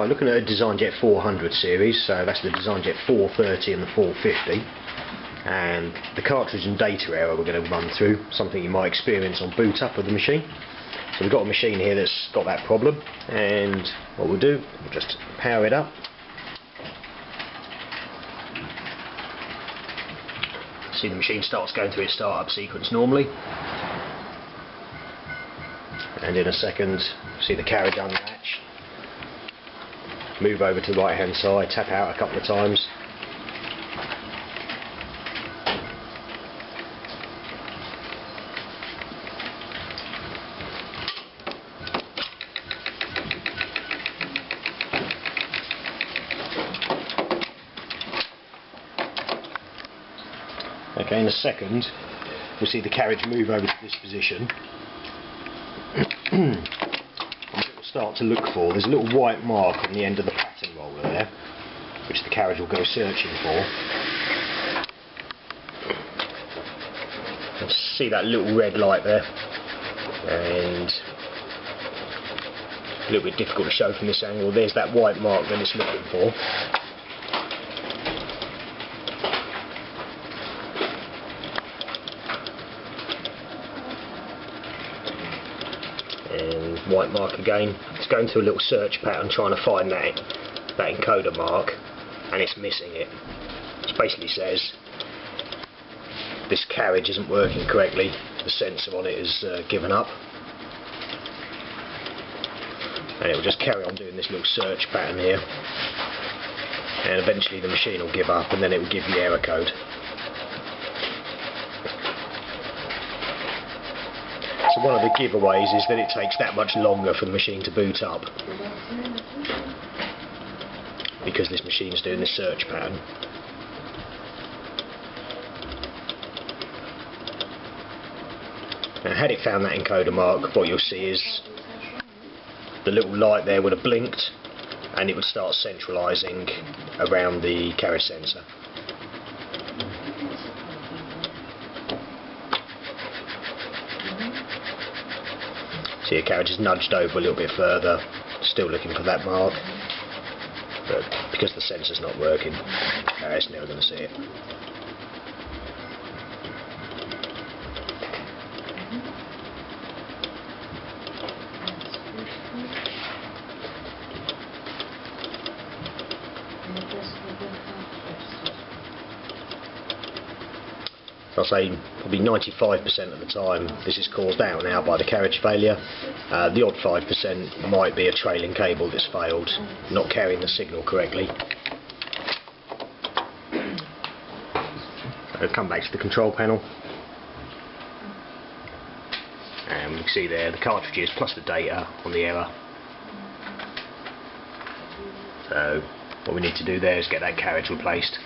Right, looking at a DesignJet 400 series, so that's the DesignJet 430 and the 450, and the cartridge and data error we're going to run through, something you might experience on boot up of the machine. So we've got a machine here that's got that problem, and what we'll do, we'll just power it up. See, the machine starts going through its startup sequence normally, and in a second see the carriage unlatch, move over to the right hand side, tap out a couple of times, okay, in a second we'll see the carriage move over to this position. What it will start to look for, there's a little white mark on the end of the pattern roller there, which the carriage will go searching for. You'll see that little red light there, and a little bit difficult to show from this angle. There's that white mark that it's looking for. And white mark again. It's going through a little search pattern trying to find that encoder mark, and it's missing it. It basically says this carriage isn't working correctly, the sensor on it is given up, and it will just carry on doing this little search pattern here, and eventually the machine will give up, and then it will give you the error code. So one of the giveaways is that it takes that much longer for the machine to boot up, because this machine is doing this search pattern. Now, had it found that encoder mark, what you'll see is the little light there would have blinked, and it would start centralising around the carriage sensor. See, your carriage is nudged over a little bit further, still looking for that mark, but because the sensor's not working, it's never going to see it. I'll say probably 95% of the time this is caused out and out by the carriage failure. The odd 5% might be a trailing cable that's failed, not carrying the signal correctly. I'll come back to the control panel, and we can see there the cartridges plus the data on the error. So what we need to do there is get that carriage replaced.